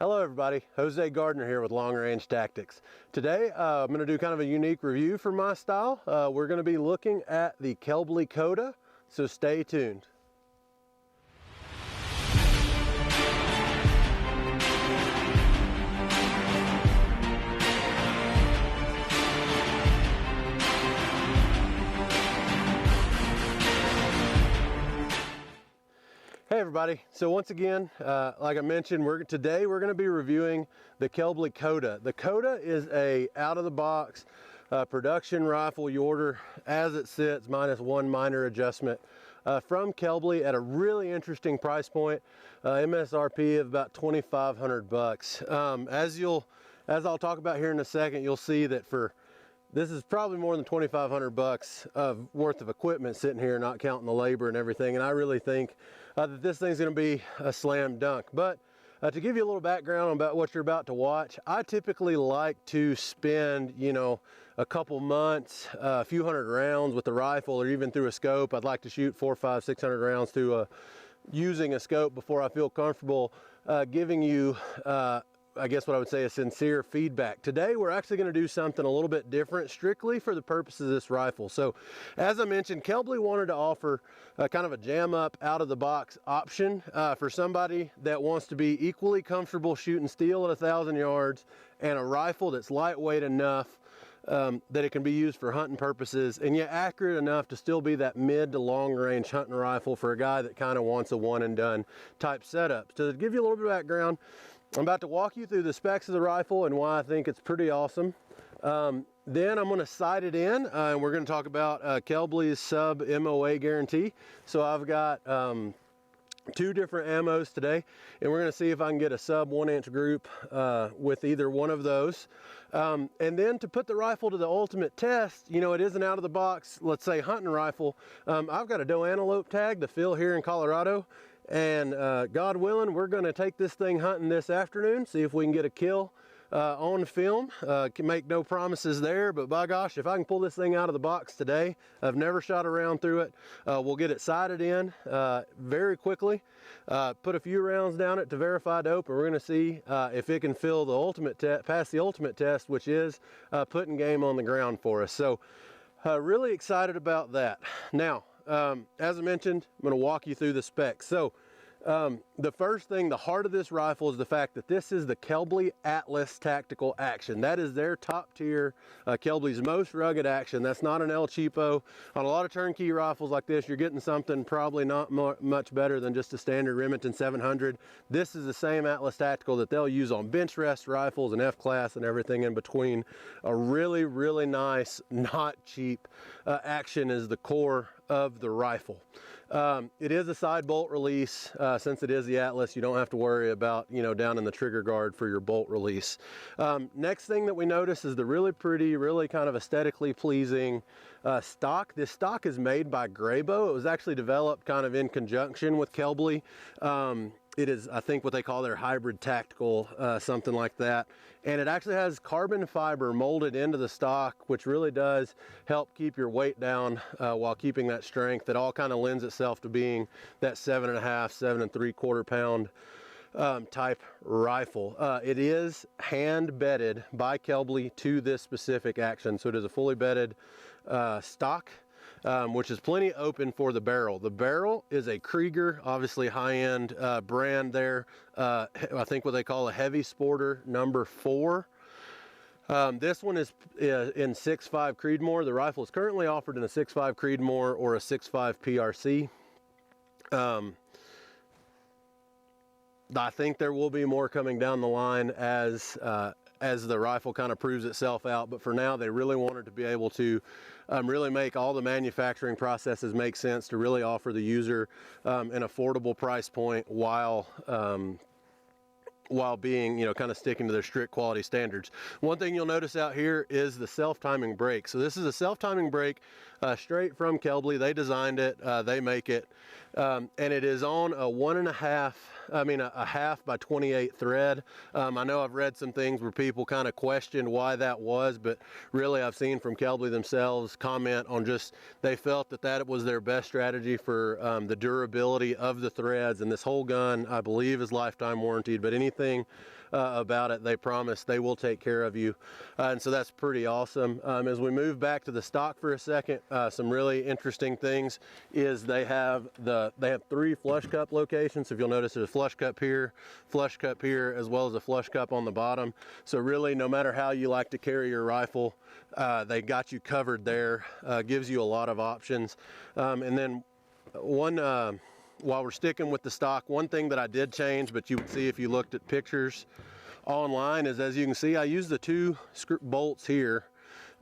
Hello everybody, Jose Gardner here with Long Range Tactics. Today I'm going to do kind of a unique review for my style. We're going to be looking at the Kelbly Koda, so stay tuned. Hey everybody, so once again, like I mentioned, today we're going to be reviewing the Kelbly Koda. The Koda is a out-of-the-box production rifle you order as it sits, minus one minor adjustment from Kelbly at a really interesting price point, MSRP of about 2,500 bucks. As I'll talk about here in a second, you'll see that this is probably more than 2,500 bucks worth of equipment sitting here, not counting the labor and everything. And I really think that this thing's going to be a slam dunk. But to give you a little background about what you're about to watch, I typically like to spend, a couple months, a few hundred rounds with the rifle, or even through a scope. I'd like to shoot 400, 500, 600 rounds through using a scope before I feel comfortable giving you I guess what I would say is sincere feedback. Today we're actually going to do something a little bit different, strictly for the purposes of this rifle. So as I mentioned, Kelbly wanted to offer kind of a jam up out of the box option for somebody that wants to be equally comfortable shooting steel at 1,000 yards and a rifle that's lightweight enough that it can be used for hunting purposes and yet accurate enough to still be that mid to long range hunting rifle for a guy that kind of wants a one and done type setup. So to give you a little bit of background, I'm about to walk you through the specs of the rifle and why I think it's pretty awesome. Then I'm going to sight it in and we're going to talk about Kelbly's sub MOA guarantee. So I've got two different ammos today, and we're going to see if I can get a sub 1 inch group with either one of those. And then to put the rifle to the ultimate test, it is an out of the box, let's say hunting rifle. I've got a doe antelope tag to fill here in Colorado. And God willing, we're going to take this thing hunting this afternoon, see if we can get a kill on film. Can make no promises there, but by gosh, if I can pull this thing out of the box today, I've never shot around through it. We'll get it sighted in very quickly, put a few rounds down it to verify dope, and we're going to see if it can fill the ultimate pass the ultimate test, which is putting game on the ground for us. So really excited about that. Now, as I mentioned, I'm going to walk you through the specs. So the first thing, the heart of this rifle is the fact that this is the Kelbly Atlas Tactical Action. That is their top tier, Kelbly's most rugged action. That's not an El Cheapo. On a lot of turnkey rifles like this, you're getting something probably not much better than just a standard Remington 700. This is the same Atlas Tactical that they'll use on bench rest rifles and F-class and everything in between. A really, really nice, not cheap action is the core of the rifle. It is a side bolt release. Since it is the Atlas, you don't have to worry about, down in the trigger guard for your bolt release. Next thing that we notice is the really pretty, really kind of aesthetically pleasing stock. This stock is made by Grayboe. It was actually developed kind of in conjunction with Kelbly. It is, I think, what they call their hybrid tactical, something like that. And it actually has carbon fiber molded into the stock, which really does help keep your weight down while keeping that strength. It all kind of lends itself to being that 7.5, 7 3/4 pound type rifle. It is hand bedded by Kelbly to this specific action. So it is a fully bedded stock. Which is plenty open for the barrel. The barrel is a Krieger, obviously high-end brand there. I think what they call a heavy sporter number 4. This one is in 6.5 Creedmoor. The rifle is currently offered in a 6.5 Creedmoor or a 6.5 PRC. I think there will be more coming down the line as the rifle kind of proves itself out, but for now they really wanted to be able to really make all the manufacturing processes make sense to really offer the user an affordable price point while being, kind of sticking to their strict quality standards. One thing you'll notice out here is the self-timing brake. So this is a self-timing brake straight from Kelbly. They designed it, they make it, and it is on a half by 28 thread. I know I've read some things where people kind of questioned why that was, but really I've seen from Kelbly themselves comment on just they felt that was their best strategy for the durability of the threads. And this whole gun, I believe, is lifetime warranted, but anything about it. They promise they will take care of you, and so that's pretty awesome. As we move back to the stock for a second, some really interesting things is they have 3 flush cup locations. So if you'll notice, there's a flush cup here, as well as a flush cup on the bottom. So really, no matter how you like to carry your rifle, they got you covered there. Gives you a lot of options. And then while we're sticking with the stock, one thing that I did change, but you would see if you looked at pictures online, is, as you can see, I use the 2 bolts here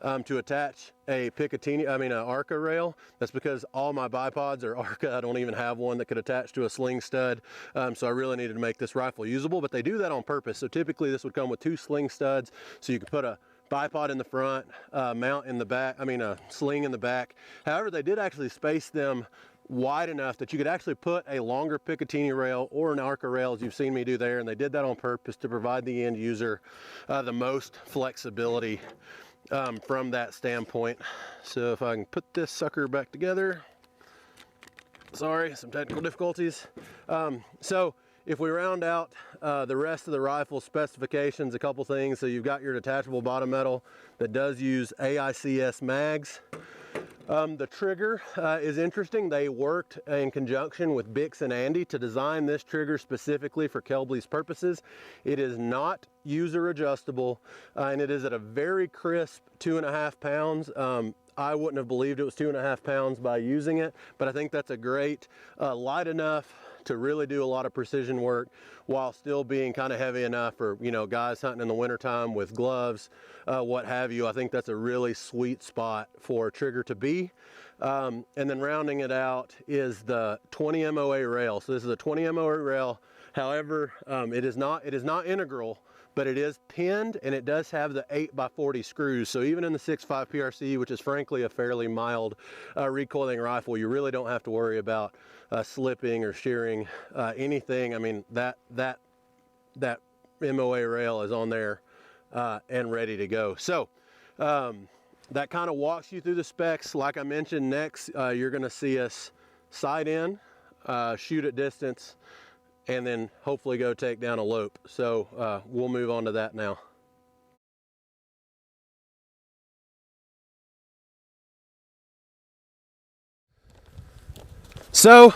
to attach a Arca rail. That's because all my bipods are Arca. I don't even have one that could attach to a sling stud. So I really needed to make this rifle usable, but they do that on purpose. So typically this would come with 2 sling studs, so you could put a bipod in the front, mount in the back, a sling in the back. However, they did actually space them wide enough that you could actually put a longer Picatinny rail or an Arca rail, as you've seen me do there, and they did that on purpose to provide the end user the most flexibility from that standpoint. So if I can put this sucker back together, sorry, some technical difficulties. So if we round out the rest of the rifle specifications, a couple things. So you've got your detachable bottom metal that does use AICS mags. The trigger is interesting. They worked in conjunction with Bix and Andy to design this trigger specifically for Kelby's purposes. It is not user adjustable, and it is at a very crisp 2.5 pounds. I wouldn't have believed it was 2.5 pounds by using it, but I think that's a great, light enough to really do a lot of precision work while still being kind of heavy enough for, guys hunting in the wintertime with gloves, what have you. I think that's a really sweet spot for a trigger to be. And then rounding it out is the 20 MOA rail. So this is a 20 MOA rail. However, it is not integral, but it is pinned, and it does have the 8x40 screws. So even in the 6.5 PRC, which is frankly a fairly mild recoiling rifle, you really don't have to worry about slipping or shearing anything. That MOA rail is on there and ready to go. So that kind of walks you through the specs. Like I mentioned, next you're going to see us sight in, shoot at distance, and then hopefully go take down a lope. So we'll move on to that now. So,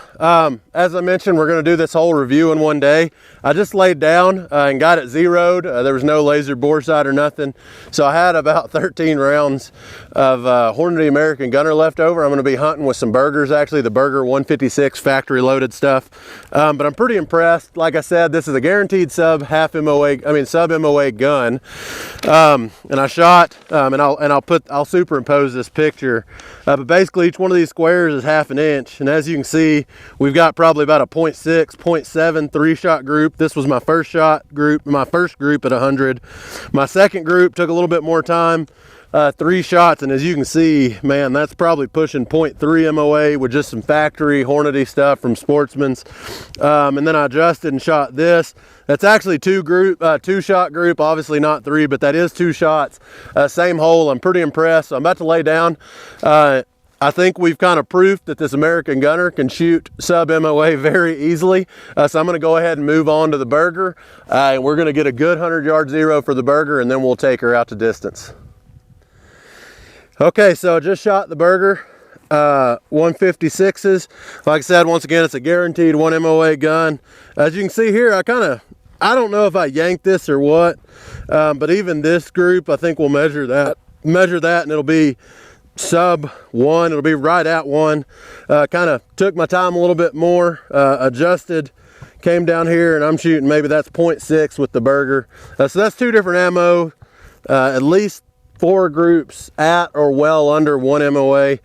as I mentioned, we're going to do this whole review in one day. I just laid down and got it zeroed. There was no laser bore sight or nothing. So I had about 13 rounds of Hornady American Gunner left over. I'm going to be hunting with some Burgers, actually, the Burger 156 factory loaded stuff. But I'm pretty impressed. Like I said, this is a guaranteed sub MOA gun. And I shot, and I'll superimpose this picture. But basically each one of these squares is 1/2 inch. And as you can see, we've got probably about a 0.6, 0.7 3-shot group. This was my first group at 100. My second group took a little bit more time, 3 shots, and as you can see, man, that's probably pushing 0.3 MOA with just some factory Hornady stuff from Sportsman's. And then I adjusted and shot this. That's actually 2-shot group, obviously not 3, but that is 2 shots. Same hole. I'm pretty impressed. So I'm about to lay down. I think we've kind of proved that this American Gunner can shoot sub MOA very easily. So I'm going to go ahead and move on to the Burger. And we're going to get a good 100-yard zero for the Burger, and then we'll take her out to distance. Okay, so I just shot the Burger 156s. Like I said, once again, it's a guaranteed 1 MOA gun. As you can see here, I don't know if I yanked this or what, but even this group, I think we'll measure that, and it'll be sub 1. It'll be right at 1. Kind of took my time a little bit more, adjusted, came down here, and I'm shooting, maybe that's 0.6 with the Burger. So that's 2 different ammo, at least 4 groups at or well under 1 MOA.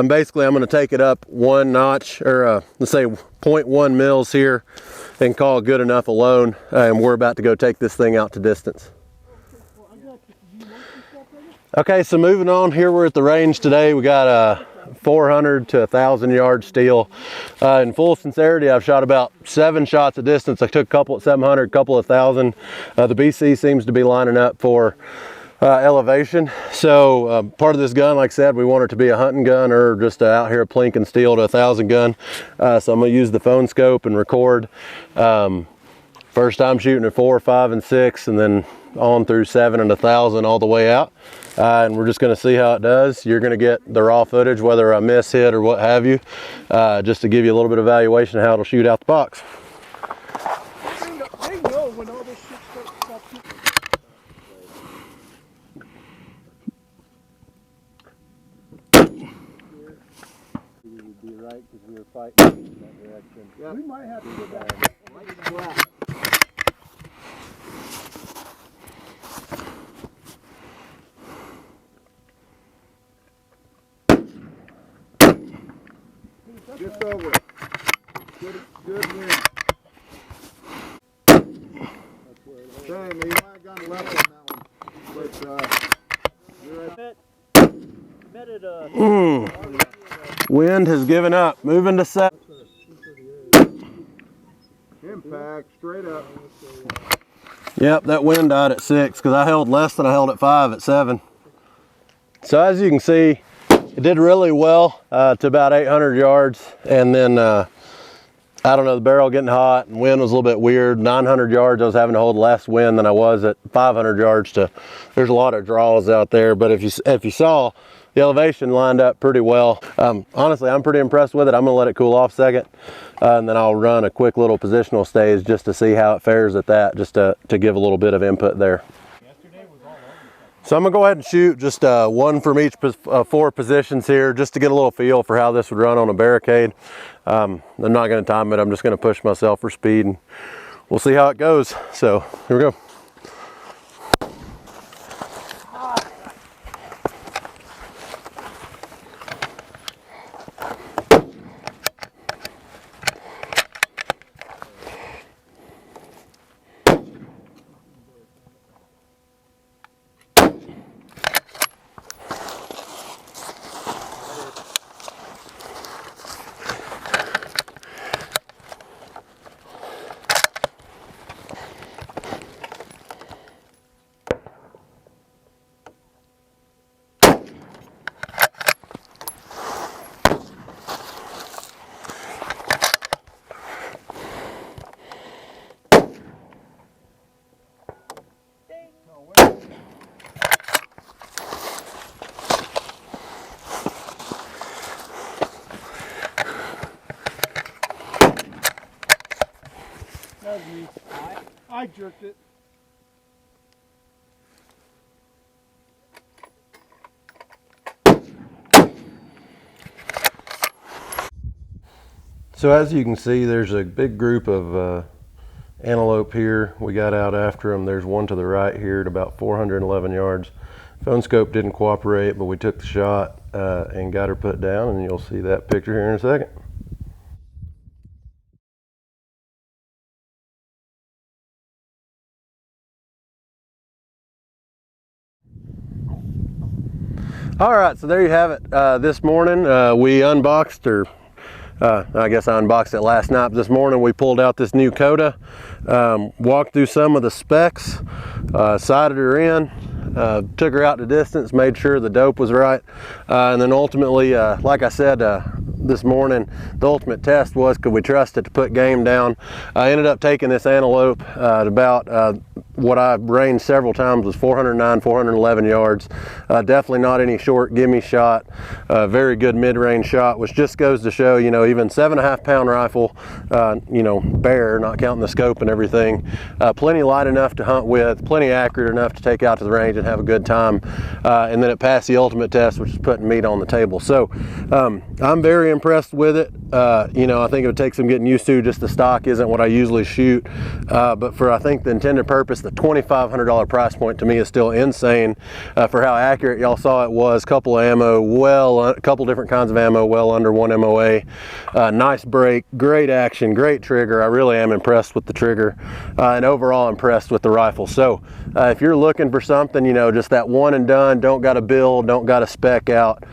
Basically, I'm going to take it up 1 notch, or let's say 0.1 mils here, and call it good enough alone. And we're about to go take this thing out to distance. Okay, so moving on here, we're at the range today. We got a 400 to 1,000 yard steel. In full sincerity, I've shot about 7 shots at distance. I took a couple at 700, a couple at 1,000. The BC seems to be lining up for elevation. So part of this gun, like I said, we want it to be a hunting gun or just out here plinking steel to 1,000 gun. So I'm gonna use the phone scope and record. First time shooting at 4, 5, and 6, and then on through 7 and 1,000 all the way out. And we're just going to see how it does. You're going to get the raw footage, whether I miss hit or what have you, just to give you a little bit of evaluation of how it'll shoot out the box. They know when all this shit starts to You would be right because we were fighting in that direction. Yeah. We might have to go back. Just over it. Good win. Sam, you might have gone left on that one. But, you're at Wind has given up. Moving to 7. impact, straight up. Yep, that wind died at 6 because I held less than I held at 5 at 7. So as you can see, it did really well to about 800 yards, and then I don't know, the barrel getting hot and wind was a little bit weird. 900 yards I was having to hold less wind than I was at 500 yards. There's a lot of draws out there, but if you saw, the elevation lined up pretty well. Honestly, I'm pretty impressed with it. I'm gonna let it cool off a second, and then I'll run a quick little positional stage just to see how it fares at that, just to give a little bit of input there. So I'm gonna go ahead and shoot just one from each 4 positions here, just to get a little feel for how this would run on a barricade. I'm not gonna time it, I'm just gonna push myself for speed, and we'll see how it goes. So here we go. That was me. I jerked it. So as you can see, there's a big group of antelope here. We got out after them. There's one to the right here at about 411 yards. Phone scope didn't cooperate, but we took the shot and got her put down, and you'll see that picture here in a second. All right, so there you have it. This morning we unboxed, or I guess I unboxed it last night, but this morning we pulled out this new Koda, walked through some of the specs, sighted her in, took her out to distance, made sure the dope was right, and then ultimately, like I said this morning, the ultimate test was, could we trust it to put game down? I ended up taking this antelope at about what I ranged several times was 409, 411 yards. Definitely not any short gimme shot. Very good mid-range shot, which just goes to show, you know, even 7.5 pound rifle, you know, bare, not counting the scope and everything, plenty light enough to hunt with, plenty accurate enough to take out to the range and have a good time. And then it passed the ultimate test, which is putting meat on the table. So I'm very impressed with it. You know, I think it would take some getting used to. Just the stock isn't what I usually shoot, but for I think the intended purpose, the $2,500 price point to me is still insane for how accurate y'all saw it was. Couple of ammo, a couple different kinds of ammo, well under 1 MOA. Nice break, great action, great trigger. I really am impressed with the trigger, and overall impressed with the rifle. So if you're looking for something, you know, just that one and done, don't got to build, don't got to spec out,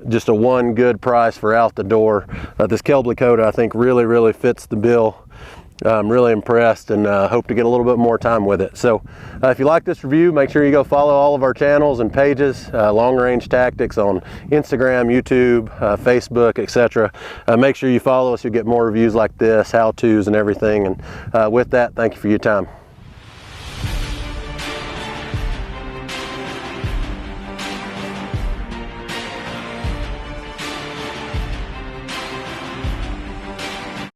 just a one good price for out the door, this Kelby Koda I think really fits the bill. I'm really impressed and hope to get a little bit more time with it. So if you like this review, make sure you go follow all of our channels and pages, Long Range Tactics on Instagram, YouTube, Facebook, etc. Make sure you follow us. You'll get more reviews like this, how-tos and everything. And with that, thank you for your time.